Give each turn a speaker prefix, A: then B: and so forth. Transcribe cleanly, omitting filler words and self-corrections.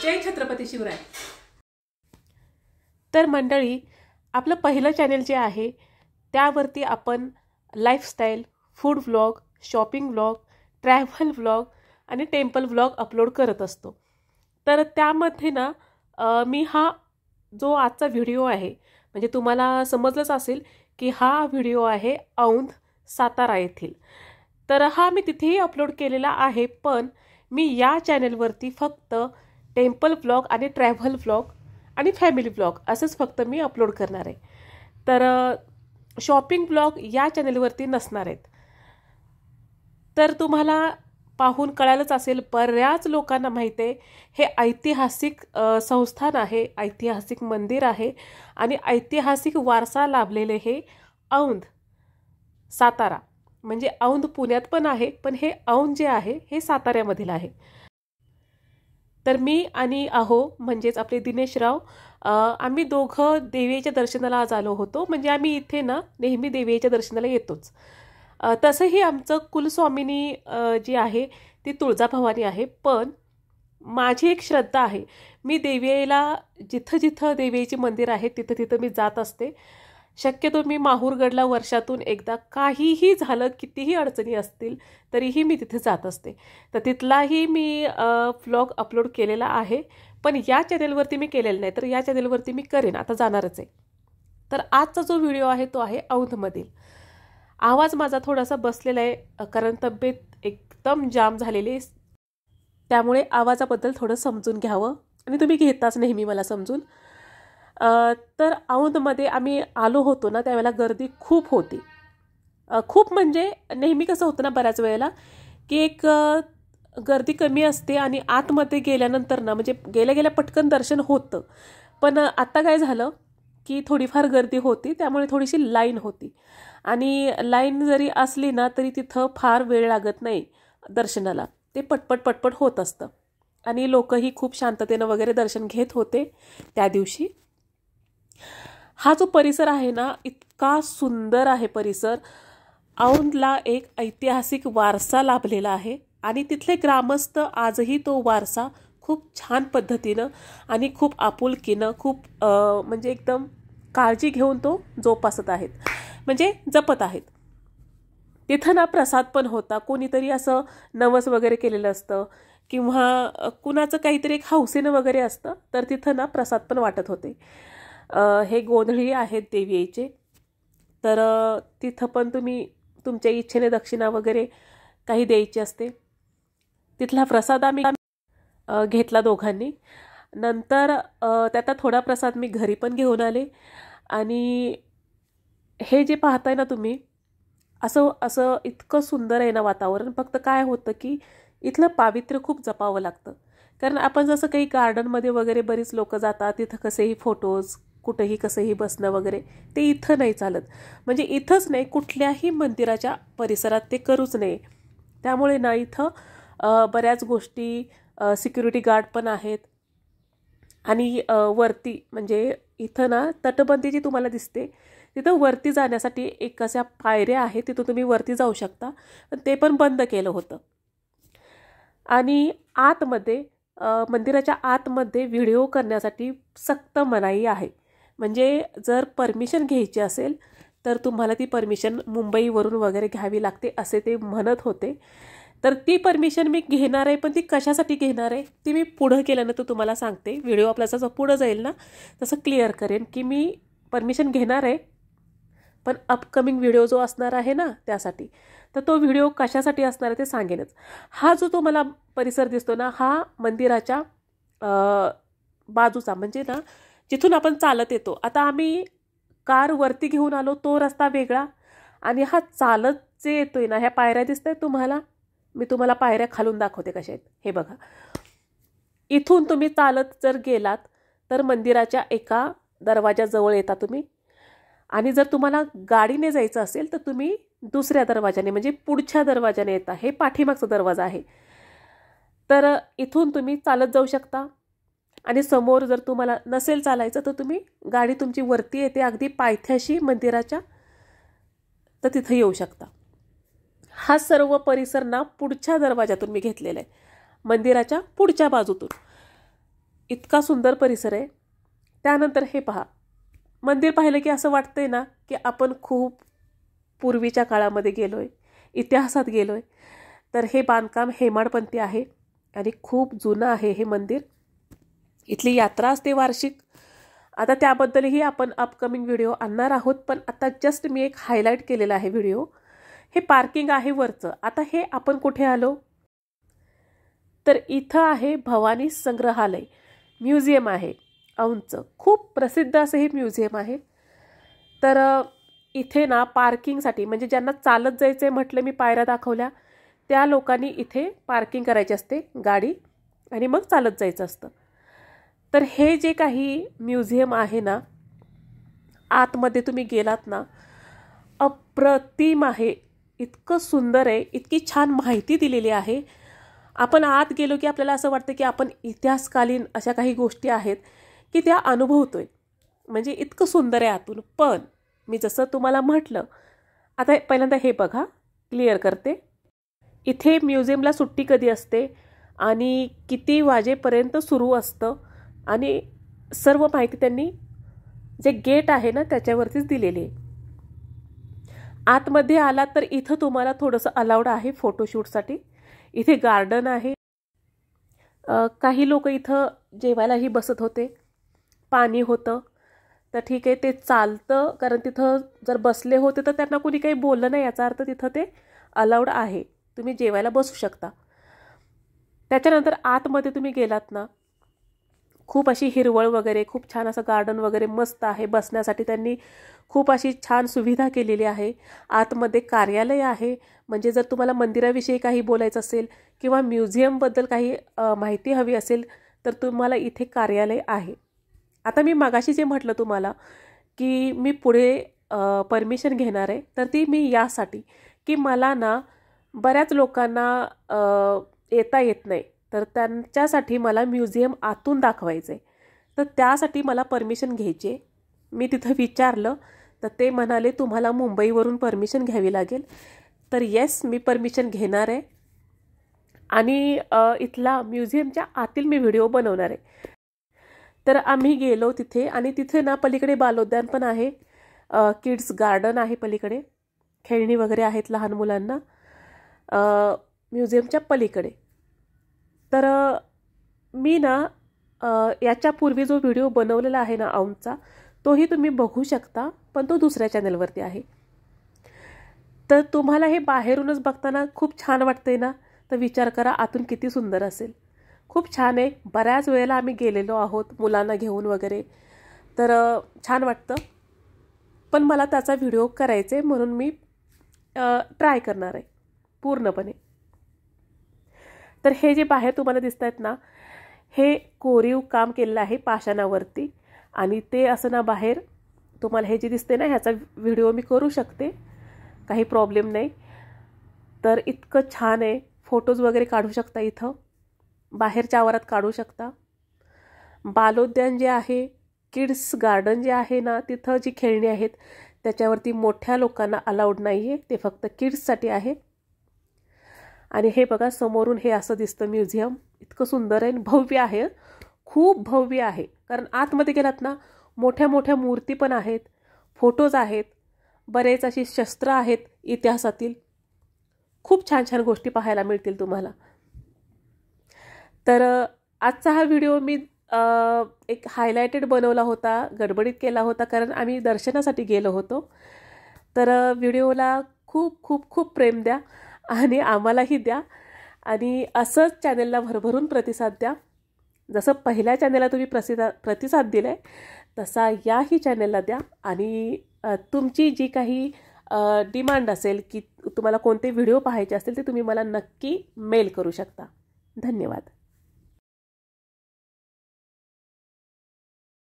A: जय छत्रपती शिवराय।
B: तर मंडळी, आपलं पहिलं चॅनल जे आहे त्यावरती आपण lifestyle, food vlog, shopping vlog, travel vlog आणि टेम्पल व्लॉग अपलोड करत असतो। तर त्यामध्ये ना मी हा जो आजचा व्हिडिओ आहे, म्हणजे तुम्हाला समजलंच असेल की हा व्हिडिओ आहे औंध, सातारा येथील। तर हा मी तिथेही अपलोड केलेला आहे, पण मी या चॅनलवरती फक्त टेम्पल व्लॉग आणि ट्रॅव्हल व्लॉग आणि फॅमिली व्लॉग असंच फक्त मी अपलोड करणार आहे। तर शॉपिंग व्लॉग या चॅनलवरती नसणार आहेत। तर तुम्हाला पाहून कळालंच असेल, बऱ्याच लोकांना माहिती आहे हे ऐतिहासिक संस्थान आहे, ऐतिहासिक मंदिर आहे आणि ऐतिहासिक वारसा लाभलेले हे औंध सातारा, म्हणजे औंध पुण्यात पण आहे, पण हे औंध जे आहे हे साताऱ्यामधील आहे। तर मी आणि म्हणजेच आपले दिनेशराव, आम्ही दोघं देवीच्या दर्शनाला आज आलो होतो। म्हणजे आम्ही इथे ना नेहमी देवीच्या दर्शनाला येतोच। तसंही आमचं कुलस्वामिनी जी आहे ती तुळजाभवानी आहे, पण माझी एक श्रद्धा आहे, मी देवीला जिथं जिथं देवीचे मंदिर आहे तिथं तिथं मी जात असते। शक्यतो मी माहूरगडला वर्षातून एकदा, काहीही झालं कितीही अडचणी असतील तरीही मी तिथे जात असते। तर तिथलाही मी व्लॉग अपलोड केलेला आहे, पण या चॅनलवरती मी केलेलं नाही, तर या चॅनलवरती मी करेन, आता जाणारच आहे। तर आजचा जो व्हिडिओ आहे तो आहे औंधमधील। आवाज माझा थोडासा बसलेला आहे, कारण तब्येत एकदम जाम झालेली आहे, त्यामुळे आवाजाबद्दल थोडं समजून घ्यावं, आणि तुम्ही घेताच नेहमी मला समजून। तर औंधमध्ये आम्ही आलो होतो ना त्यावेळेला गर्दी खूप होती, खूप म्हणजे नेहमी कसं होतं ना बऱ्याच वेळेला की एक गर्दी कमी असते आणि आतमध्ये गेल्यानंतर ना म्हणजे गेल्या गेल्या पटकन दर्शन होतं, पण आता काय झालं की थोडीफार गर्दी होती, त्यामुळे थोडीशी लाईन होती, आणि लाईन जरी असली ना तरी तिथं फार वेळ लागत नाही दर्शनाला, ते पटपट पटपट होत असतं, आणि लोकही खूप शांततेनं वगैरे दर्शन घेत होते त्या दिवशी। हा जो परिसर आहे ना इतका सुंदर आहे परिसर। औंधला एक ऐतिहासिक वारसा लाभलेला आहे, आणि तिथले ग्रामस्थ आजही तो वारसा खूप छान पद्धतीनं आणि खूप आपुलकीनं, खूप म्हणजे एकदम काळजी घेऊन तो जोपासत आहेत, म्हणजे जपत आहेत। तिथं ना प्रसाद पण होता, कोणीतरी असं नवस वगैरे केलेलं असतं किंवा कुणाचं काहीतरी एक हौसेनं वगैरे असतं, तर तिथं ना प्रसाद पण वाटत होते। हे गोंधळी आहेत देवीचे, तर तिथं पण तुम्ही तुमच्या इच्छेने दक्षिणा वगैरे काही द्यायची असते। तिथला प्रसाद आम्ही घेतला दोघांनी, नंतर त्याचा थोडा प्रसाद मी घरी पण घेऊन आले। आणि हे जे पाहताय ना तुम्ही, असं असं इतकं सुंदर आहे ना वातावरण, फक्त काय होतं की इथलं पावित्र्य खूप जपावं लागतं, कारण आपण जसं काही गार्डनमध्ये वगैरे बरीच लोक जातात, तिथं कसेही फोटोज, कुठेही कसंही बसणं वगैरे, ते इथं नाही चालत। म्हणजे इथंच नाही, कुठल्याही मंदिराच्या परिसरात ते करूच नये। त्यामुळे ना इथं बऱ्याच गोष्टी, सिक्युरिटी गार्ड पण आहेत, आणि वरती म्हणजे इथं ना तटबंदी जी तुम्हाला दिसते तिथं वरती जाण्यासाठी एक अशा पायऱ्या आहेत, तिथं तुम्ही वरती जाऊ शकता, पण ते पण बंद केलं होतं। आणि आतमध्ये मंदिराच्या आतमध्ये व्हिडिओ करण्यासाठी सक्त मनाई आहे, म्हणजे जर परमिशन घ्यायची असेल तर तुम्हाला ती परमिशन मुंबईवरून वगैरे घ्यावी लागते असे ते म्हणत होते। तर ती परमिशन मी घेणार आहे, पण ती कशासाठी घेणार आहे ती मी पुढं केल्यानंतर तुम्हाला सांगते। व्हिडिओ आपला जसं पुढं जाईल ना तसं क्लिअर करेन की मी परमिशन घेणार आहे, पण अपकमिंग व्हिडिओ जो असणार आहे ना त्यासाठी, तर तो व्हिडिओ कशासाठी असणार आहे ते सांगेनच। हा जो तुम्हाला परिसर दिसतो ना, हा मंदिराच्या बाजूचा, म्हणजे ना जिथून आपण चालत येतो, आता आम्ही कार वरती घेऊन आलो तो रस्ता वेगळा, आणि हा चालत जे येतोय ना, ह्या पायऱ्या दिसतायत तुम्हाला, मी तुम्हाला पायऱ्या खालून दाखवते कशा आहेत, हे बघा। इथून तुम्ही चालत जर गेलात तर मंदिराच्या एका दरवाजाजवळ येता तुम्ही, आणि जर तुम्हाला गाडीने जायचं असेल तर तुम्ही दुसऱ्या दरवाजाने, म्हणजे पुढच्या दरवाजाने येता, हे पाठीमागचा दरवाजा आहे। तर इथून तुम्ही चालत जाऊ शकता, आणि समोर जर तुम्हाला नसेल चालायचं तर तुम्ही, गाडी तुमची वरती येते अगदी पायथ्याशी मंदिराच्या, तर तिथं येऊ शकता। हा सर्व परिसर ना पुढच्या दरवाजातून मी घेतलेला आहे, मंदिराच्या पुढच्या बाजूतून। इतका सुंदर परिसर आहे. त्यानंतर हे पहा, मंदिर पाहिलं की असं वाटतंय ना की आपण खूप पूर्वीच्या काळामध्ये गेलोय, इतिहासात गेलोय. तर हे बांधकाम हेमाडपंथी आहे आणि खूप जुनं आहे हे मंदिर. इथली यात्रा असते वार्षिक. आता त्याबद्दलही आपण अपकमिंग व्हिडिओ आणणार आहोत, पण आता जस्ट मी एक हायलाईट केलेला आहे व्हिडिओ. हे पार्किंग आहे वरचं. आता हे आपण कुठे आलो, तर इथं आहे भवानी संग्रहालय, म्युझियम आहे औंधचं. खूप प्रसिद्ध असं हे म्युझियम आहे. तर इथे ना पार्किंगसाठी, म्हणजे ज्यांना चालत जायचं आहे म्हटलं, मी पायऱ्या दाखवल्या, त्या लोकांनी इथे पार्किंग करायची असते गाडी आणि मग चालत जायचं असतं. तर हे जे काही म्युझियम आहे ना, आतमध्ये तुम्ही गेलात ना, अप्रतिम आहे. इतकं सुंदर आहे, इतकी छान माहिती दिलेली आहे. आपण आत गेलो की आपल्याला असं वाटतं की आपण इतिहासकालीन अशा काही गोष्टी आहेत की त्या अनुभवतोय. म्हणजे इतकं सुंदर आहे आतून. पण मी जसं तुम्हाला म्हटलं, आता पहिल्यांदा हे बघा, क्लिअर करते. इथे म्युझियमला सुट्टी कधी असते आणि किती वाजेपर्यंत सुरू असतं आणि सर्व माहिती त्यांनी जे गेट आहे ना त्याच्यावरतीच दिलेली आहे. आतमध्ये आलात तर इथं तुम्हाला थोडंसं अलाउड आहे फोटोशूटसाठी. इथे गार्डन आहे. काही लोक इथं जेवायलाही बसत होते. पाणी होतं. तर ठीक आहे, ते चालतं, कारण तिथं जर बसले होते तर त्यांना कोणी काही बोललं नाही, याचा अर्थ तिथं ते अलाउड आहे, तुम्ही जेवायला बसू शकता. त्याच्यानंतर आतमध्ये तुम्ही गेलात ना, खूप अशी हिरवळ वगैरे, खूप छान असं गार्डन वगैरे मस्त आहे. बसण्यासाठी त्यांनी खूप अशी छान सुविधा केलेली आहे. आतमध्ये कार्यालय आहे, म्हणजे जर तुम्हाला मंदिराविषयी काही बोलायचं असेल किंवा म्युझियमबद्दल काही माहिती हवी असेल तर तुम्हाला इथे कार्यालय आहे. आता मी मगाशी जे म्हटलं तुम्हाला की मी पुढे परमिशन घेणार आहे, तर ती मी यासाठी की मला ना बऱ्याच लोकांना येता येत नाही, तर त्यांच्यासाठी मला म्युझियम आतून दाखवायचं आहे. तर त्यासाठी मला परमिशन घ्यायची. मी तिथं विचारलं तर ते म्हणाले तुम्हाला मुंबईवरून परमिशन घ्यावी लागेल. तर येस, मी परमिशन घेणार आहे आणि इथला म्युझियमच्या आतील मी व्हिडिओ बनवणार आहे. तर आम्ही गेलो तिथे आणि तिथे ना पलीकडे बालोद्यान पण आहे, किड्स गार्डन आहे पलीकडे, खेळणी वगैरे आहेत लहान मुलांना म्युझियमच्या पलीकडे. तर मी ना याच्यापूर्वी जो व्हिडिओ बनवलेला आहे ना औंधचा, तोही तुम्ही बघू शकता, पण तो दुसऱ्या चॅनलवरती आहे. तर तुम्हाला हे बाहेरूनच बघताना खूप छान वाटतंय ना, तर विचार करा आतून किती सुंदर असेल. खूप छान आहे. बऱ्याच वेळेला आम्ही गेलेलो आहोत मुलांना घेऊन वगैरे, तर छान वाटतं. पण मला त्याचा व्हिडिओ करायचा आहे म्हणून मी ट्राय करणार आहे पूर्णपणे. तर हे जे बाहेर तुम्हाला दिसत आहेत ना, हे कोरीव काम केलेलं आहे पाषाणावरती, आणि ते असं ना बाहेर तुम्हाला हे जे दिसते ना, ह्याचा व्हिडिओ मी करू शकते, काही प्रॉब्लेम नाही. तर इतकं छान आहे. फोटोज वगैरे काढू शकता इथं, बाहेरच्या आवारात काढू शकता. बालोद्यान जे आहे, किड्स गार्डन जे आहे ना, तिथं जी खेळणी आहेत त्याच्यावरती मोठ्या लोकांना अलाउड नाही आहे, ते फक्त किड्ससाठी आहे. आणि हे बघा समोरून हे असं दिसतं म्युझियम. इतकं सुंदर आहे, भव्य आहे, खूप भव्य आहे. कारण आतमध्ये गेलात ना, मोठ्या मोठ्या मूर्ती पण आहेत, फोटोज आहेत, बरेच अशी शस्त्र आहेत इतिहासातील. खूप छान छान गोष्टी पाहायला मिळतील तुम्हाला. तर आजचा हा व्हिडिओ मी एक हायलाइटेड बनवला होता, गडबडीत केला होता, कारण आम्ही दर्शनासाठी गेलो होतो. तर व्हिडिओला खूप खूप खूप प्रेम द्या आणि आम्हालाही द्या, आणि असंच चॅनलला भरभरून प्रतिसाद द्या. जसं पहिल्या चॅनलला तुम्ही प्रतिसाद दिला आहे तसा याही चॅनलला द्या. आणि तुमची जी काही डिमांड असेल की तुम्हाला कोणते व्हिडिओ पाहायचे असतील ते तुम्ही मला नक्की मेल करू शकता. धन्यवाद.